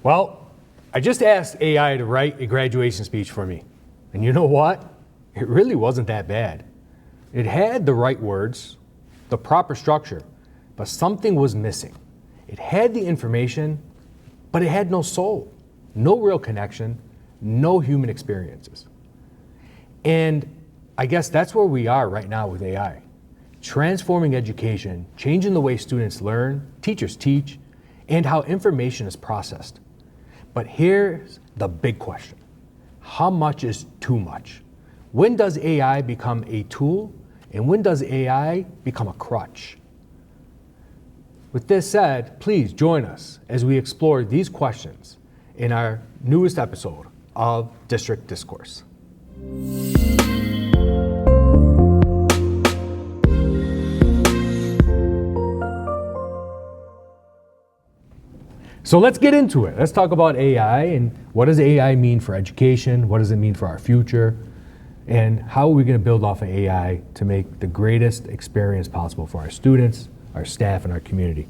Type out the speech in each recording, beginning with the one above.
Well, I just asked AI to write a graduation speech for me. And you know what? It really wasn't that bad. It had the right words, the proper structure, but something was missing. It had the information, but it had no soul, no real connection, no human experiences. And I guess that's where we are right now with AI. Transforming education, changing the way students learn, teachers teach, and how information is processed. But here's the big question. How much is too much? When does AI become a tool, and when does AI become a crutch? With this said, please join us as we explore these questions in our newest episode of District Discourse. So let's get into it. Let's talk about AI and what does AI mean for education? What does it mean for our future? And how are we going to build off of AI to make the greatest experience possible for our students, our staff, and our community?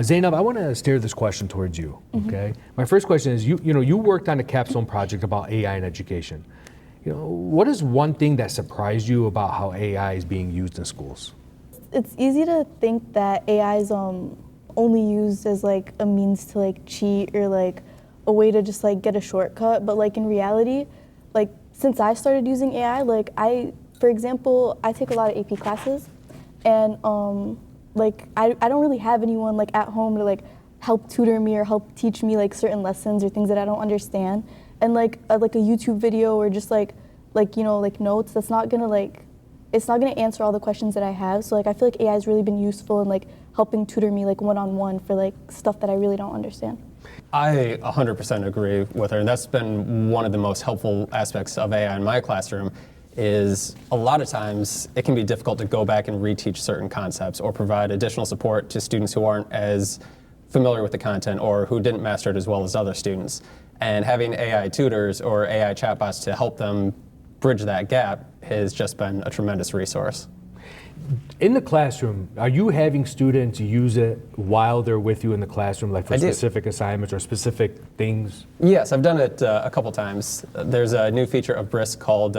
Zainab, I want to steer this question towards you, okay? My first question is, you worked on a capstone project about AI in education. What is one thing that surprised you about how AI is being used in schools? It's easy to think that AI is only used as like a means to like cheat or like a way to just like get a shortcut, but like in reality, like since I started using AI, like for example, I take a lot of AP classes, and like I don't really have anyone like at home to like help tutor me or help teach me like certain lessons or things that I don't understand, and like a YouTube video or just like notes, that's not gonna it's not gonna answer all the questions that I have. So like I feel like AI has really been useful in like helping tutor me like one-on-one for like stuff that I really don't understand. I 100% agree with her, and that's been one of the most helpful aspects of AI in my classroom. Is a lot of times it can be difficult to go back and reteach certain concepts or provide additional support to students who aren't as familiar with the content or who didn't master it as well as other students. And having AI tutors or AI chatbots to help them bridge that gap has just been a tremendous resource. In the classroom, are you having students use it while they're with you in the classroom, like for specific assignments or specific things? Yes, I've done it a couple times. There's a new feature of Brisk called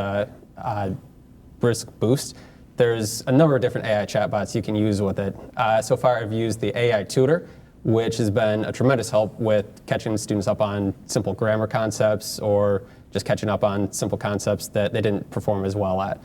Brisk Boost. There's a number of different AI chatbots you can use with it. So far I've used the AI Tutor, which has been a tremendous help with catching students up on simple grammar concepts or just catching up on simple concepts that they didn't perform as well at.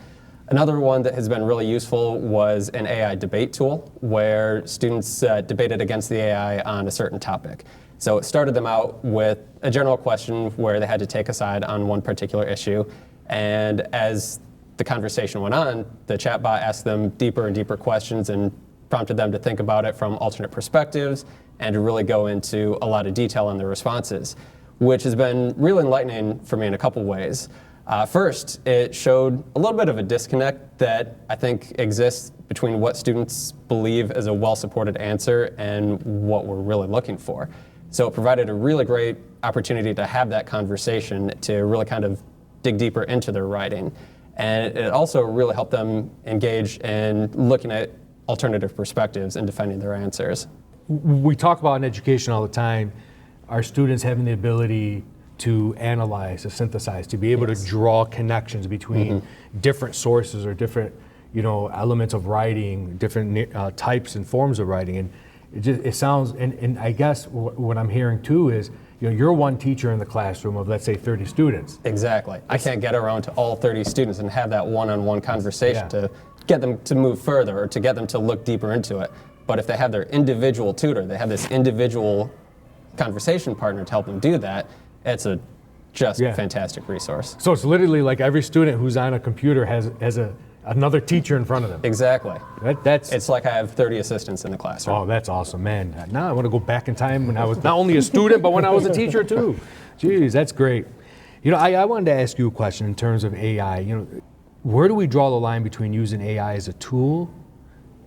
Another one that has been really useful was an AI debate tool where students debated against the AI on a certain topic. So it started them out with a general question where they had to take a side on one particular issue. And as the conversation went on, the chatbot asked them deeper and deeper questions and prompted them to think about it from alternate perspectives and to really go into a lot of detail in their responses, which has been really enlightening for me in a couple ways. First, it showed a little bit of a disconnect that I think exists between what students believe is a well-supported answer and what we're really looking for. So it provided a really great opportunity to have that conversation to really kind of dig deeper into their writing. And it also really helped them engage in looking at alternative perspectives and defending their answers. We talk about in education all the time, our students having the ability to analyze, to synthesize, to be able to draw connections between different sources or different, elements of writing, different types and forms of writing. And it sounds, and I guess what I'm hearing too is, you're one teacher in the classroom of, let's say, 30 students. Exactly. I can't get around to all 30 students and have that one-on-one conversation to get them to move further or to get them to look deeper into it. But if they have their individual tutor, they have this individual conversation partner to help them do that, it's a fantastic resource. So it's literally like every student who's on a computer has another teacher in front of them. Exactly. That's it's like I have 30 assistants in the classroom. Oh, that's awesome, man. Now I want to go back in time when I was not only a student, but when I was a teacher too. Jeez, that's great. I wanted to ask you a question in terms of AI. Where do we draw the line between using AI as a tool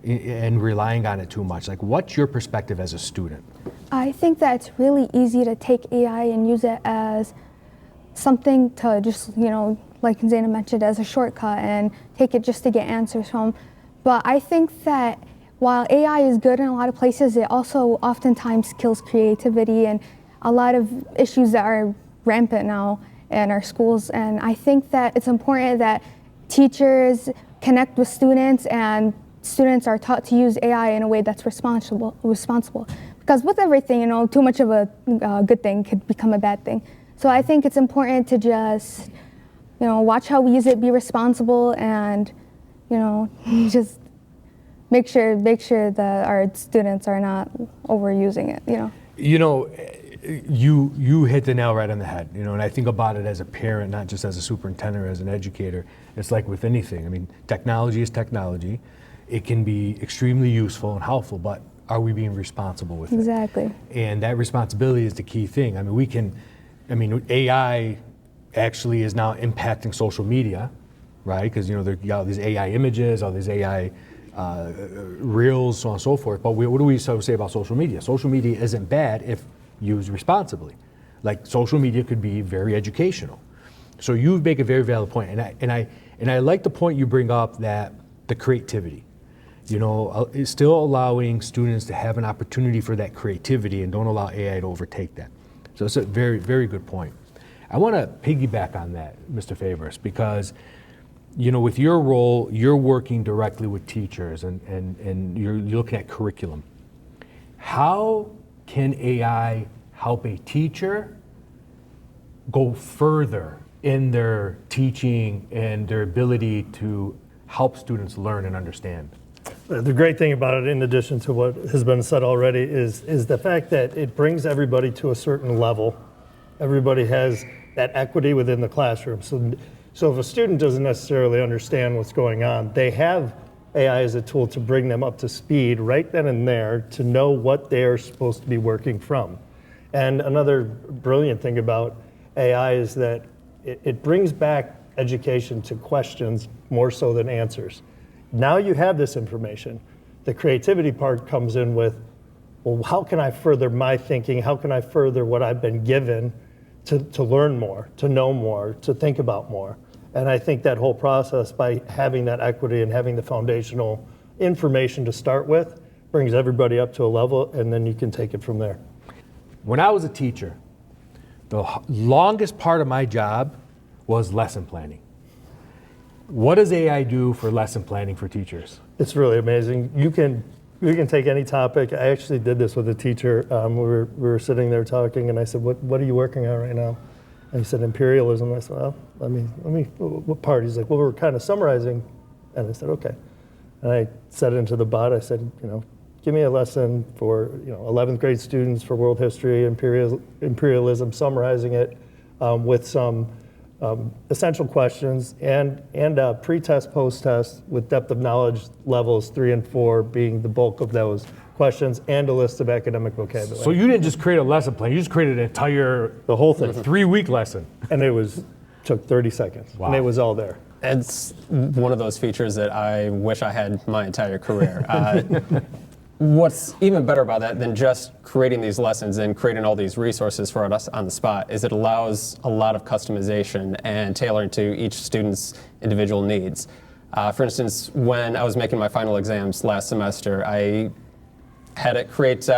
and relying on it too much? Like, what's your perspective as a student? I think that it's really easy to take AI and use it as something to just, like Zainab mentioned, as a shortcut and take it just to get answers from. But I think that while AI is good in a lot of places, it also oftentimes kills creativity. And a lot of issues that are rampant now in our schools. And I think that it's important that teachers connect with students and students are taught to use AI in a way that's responsible. Because with everything, too much of a good thing could become a bad thing. So I think it's important to just, watch how we use it, be responsible, and, just make sure that our students are not overusing it. You hit the nail right on the head. And I think about it as a parent, not just as a superintendent or as an educator. It's like with anything. I mean, technology is technology. It can be extremely useful and helpful, but are we being responsible with it? Exactly. And that responsibility is the key thing. I mean, AI actually is now impacting social media, right? Because there are all these AI images, all these AI reels, so on and so forth. But what do we say about social media? Social media isn't bad if used responsibly. Like, social media could be very educational. So you make a very valid point, and I like the point you bring up, that the creativity. It's still allowing students to have an opportunity for that creativity and don't allow AI to overtake that. So it's a very, very good point. I want to piggyback on that, Mr. Fabris, because with your role, you're working directly with teachers and you're looking at curriculum. How can AI help a teacher go further in their teaching and their ability to help students learn and understand? The great thing about it, in addition to what has been said already, is the fact that it brings everybody to a certain level. Everybody has that equity within the classroom. So if a student doesn't necessarily understand what's going on, they have AI as a tool to bring them up to speed right then and there to know what they're supposed to be working from. And another brilliant thing about AI is that it brings back education to questions more so than answers. Now you have this information. The creativity part comes in with, well, how can I further my thinking? How can I further what I've been given to learn more, to know more, to think about more? And I think that whole process, by having that equity and having the foundational information to start with, brings everybody up to a level, and then you can take it from there. When I was a teacher, the longest part of my job was lesson planning. What does AI do for lesson planning for teachers? It's really amazing. You can take any topic. I actually did this with a teacher. We were sitting there talking, and I said, "What are you working on right now?" And he said, "Imperialism." I said, "Well, let me. What part?" He's like, "Well, we're kind of summarizing." And I said, "Okay." And I said it into the bot. I said, "Give me a lesson for 11th grade students for world history, imperialism, summarizing it with some essential questions and pre-test, post-test with depth of knowledge levels 3 and 4 being the bulk of those questions, and a list of academic vocabulary." So you didn't just create a lesson plan, you just created the whole thing, 3-week lesson. And took 30 seconds. Wow. And it was all there. It's one of those features that I wish I had my entire career. What's even better about that than just creating these lessons and creating all these resources for us on the spot is it allows a lot of customization and tailoring to each student's individual needs. For instance, when I was making my final exams last semester, I had it create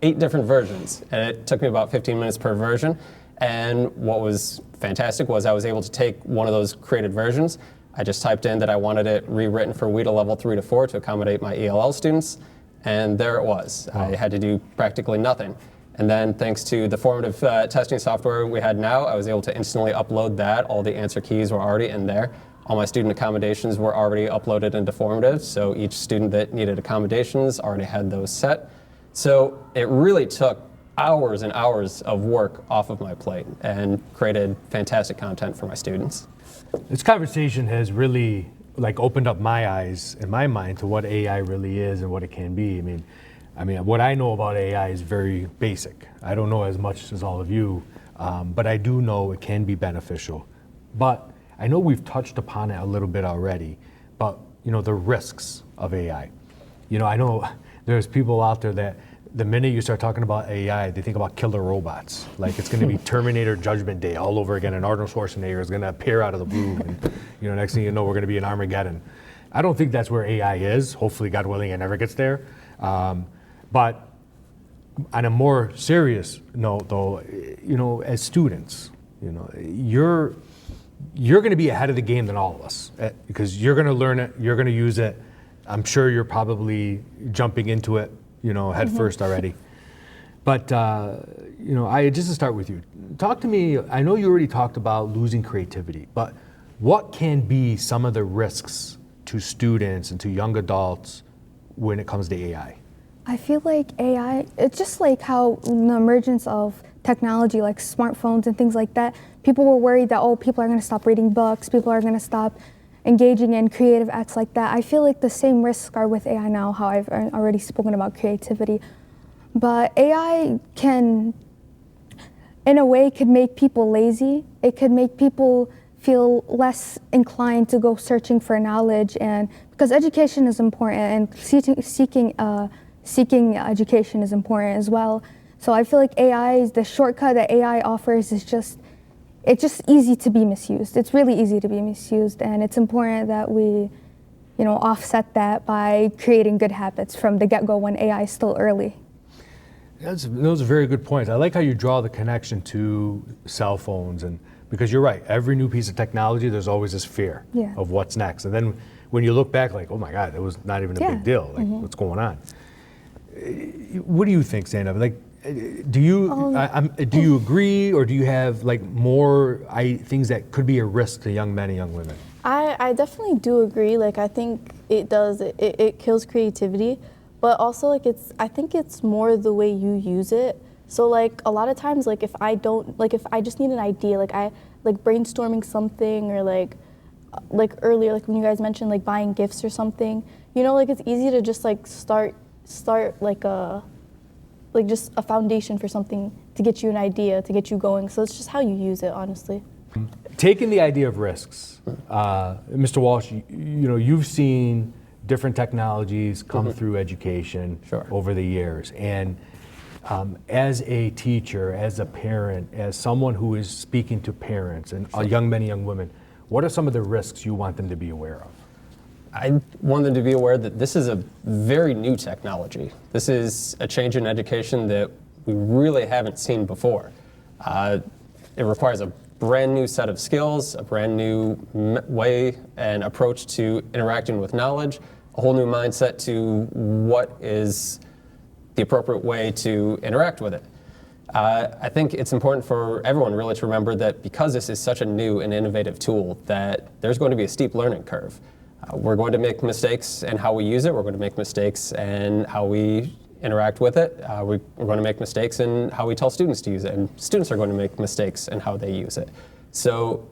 8 different versions, and it took me about 15 minutes per version. And what was fantastic was I was able to take one of those created versions. I just typed in that I wanted it rewritten for WIDA level 3 to 4 to accommodate my ELL students. And there it was. Wow. I had to do practically nothing. And then thanks to the formative testing software we had now, I was able to instantly upload that. All the answer keys were already in there. All my student accommodations were already uploaded into formative. So each student that needed accommodations already had those set. So it really took hours and hours of work off of my plate and created fantastic content for my students. This conversation has really opened up my eyes and my mind to what AI really is and what it can be. I mean, what I know about AI is very basic. I don't know as much as all of you, but I do know it can be beneficial. But I know we've touched upon it a little bit already, but the risks of AI. I know there's people out there that the minute you start talking about AI, they think about killer robots. Like it's going to be Terminator Judgment Day all over again, and Arnold Schwarzenegger is going to appear out of the blue, and next thing you know, we're going to be in Armageddon. I don't think that's where AI is. Hopefully, God willing, it never gets there. But on a more serious note, though, as students, you're going to be ahead of the game than all of us because you're going to learn it, you're going to use it. I'm sure you're probably jumping into it, head first already. But, just to start with you, talk to me. I know you already talked about losing creativity, but what can be some of the risks to students and to young adults when it comes to AI? I feel like AI, it's just like how the emergence of technology like smartphones and things like that, people were worried that, people are going to stop reading books, people are going to stop engaging in creative acts like that. I feel like the same risks are with AI now, how I've already spoken about creativity. But AI can, in a way, could make people lazy. It could make people feel less inclined to go searching for knowledge, and because education is important and seeking education is important as well. So I feel like the shortcut that AI offers is it's just easy to be misused. It's really easy to be misused, and it's important that we, offset that by creating good habits from the get-go when AI is still early. Those are very good points. I like how you draw the connection to cell phones, and because you're right, every new piece of technology, there's always this fear of what's next. And then when you look back, like, oh my God, it was not even a big deal. Like, what's going on? What do you think, Zainab? Like, do you agree, or do you have like more things that could be a risk to young men and young women? I definitely do agree. Like, I think it does. It kills creativity, but also like I think it's more the way you use it. So like a lot of times, like if I just need an idea, like I like brainstorming something, or like earlier, like when you guys mentioned like buying gifts or something, like it's easy to just like start just a foundation for something to get you an idea, to get you going. So it's just how you use it, honestly. Taking the idea of risks, Mr. Walsh, you've seen different technologies come through education over the years, and as a teacher, as a parent, as someone who is speaking to parents and young men and young women, what are some of the risks you want them to be aware of? I want them to be aware that this is a very new technology. This is a change in education that we really haven't seen before. It requires a brand new set of skills, a brand new way and approach to interacting with knowledge, a whole new mindset to what is the appropriate way to interact with it. I think it's important for everyone really to remember that because this is such a new and innovative tool, that there's going to be a steep learning curve. We're going to make mistakes in how we use it. We're going to make mistakes in how we interact with it. We're going to make mistakes in how we tell students to use it, and students are going to make mistakes in how they use it. So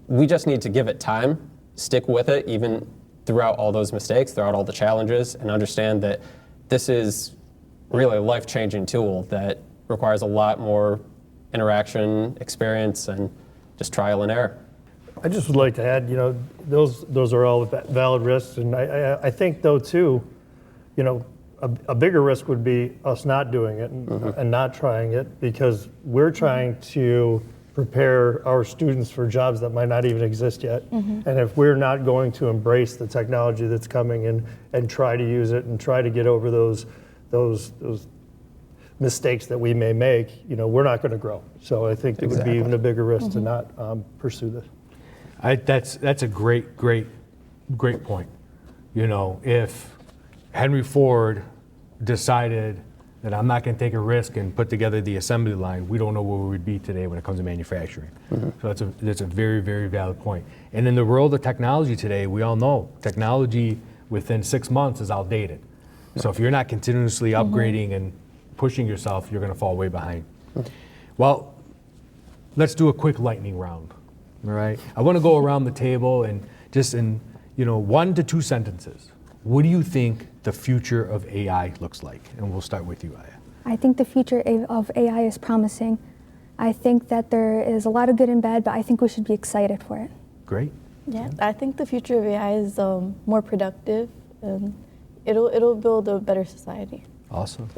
we just need to give it time, stick with it, even throughout all those mistakes, throughout all the challenges, and understand that this is really a life-changing tool that requires a lot more interaction, experience, and just trial and error. I just would like to add, those are all valid risks, and I think though too, a bigger risk would be us not doing it and not trying it, because we're trying to prepare our students for jobs that might not even exist yet. And if we're not going to embrace the technology that's coming and try to use it and try to get over those mistakes that we may make, we're not going to grow. So I think it would be even a bigger risk to not pursue this. That's a great point. If Henry Ford decided that I'm not going to take a risk and put together the assembly line, we don't know where we would be today when it comes to manufacturing. So that's a very, very valid point. And in the world of technology today, we all know technology within 6 months is outdated. So if you're not continuously upgrading and pushing yourself, you're going to fall way behind. Well, let's do a quick lightning round. All right. I want to go around the table and just in 1 to 2 sentences. What do you think the future of AI looks like? And we'll start with you, Aya. I think the future of AI is promising. I think that there is a lot of good and bad, but I think we should be excited for it. Great. Yeah, I think the future of AI is more productive, and it'll build a better society. Awesome.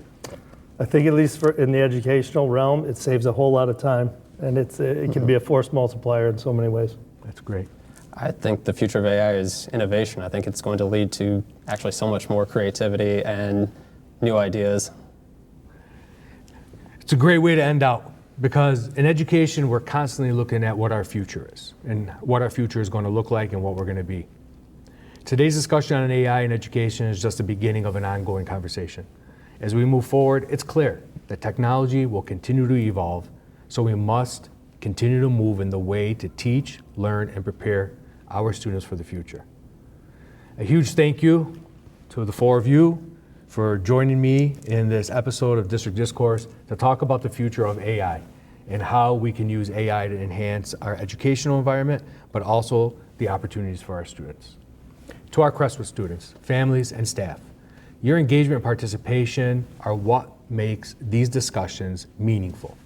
I think at least in the educational realm, it saves a whole lot of time. And it can be a force multiplier in so many ways. That's great. I think the future of AI is innovation. I think it's going to lead to actually so much more creativity and new ideas. It's a great way to end out because in education, we're constantly looking at what our future is and what our future is going to look like and what we're going to be. Today's discussion on AI in education is just the beginning of an ongoing conversation. As we move forward, it's clear that technology will continue to evolve, so we must continue to move in the way to teach, learn, and prepare our students for the future. A huge thank you to the four of you for joining me in this episode of District Discourse to talk about the future of AI and how we can use AI to enhance our educational environment, but also the opportunities for our students. To our Crestwood students, families, and staff, your engagement and participation are what makes these discussions meaningful.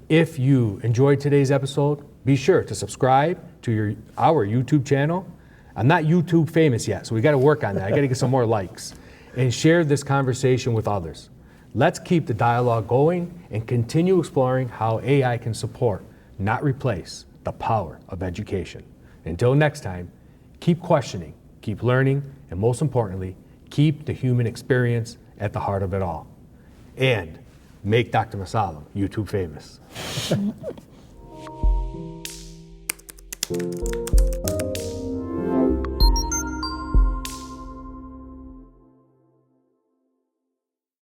If you enjoyed today's episode, be sure to subscribe to our YouTube channel. I'm not YouTube famous yet, so we got to work on that. I got to get some more likes. And share this conversation with others. Let's keep the dialogue going and continue exploring how AI can support, not replace, the power of education. Until next time, keep questioning, keep learning, and most importantly, keep the human experience at the heart of it all. And make Dr. Mosallam YouTube famous.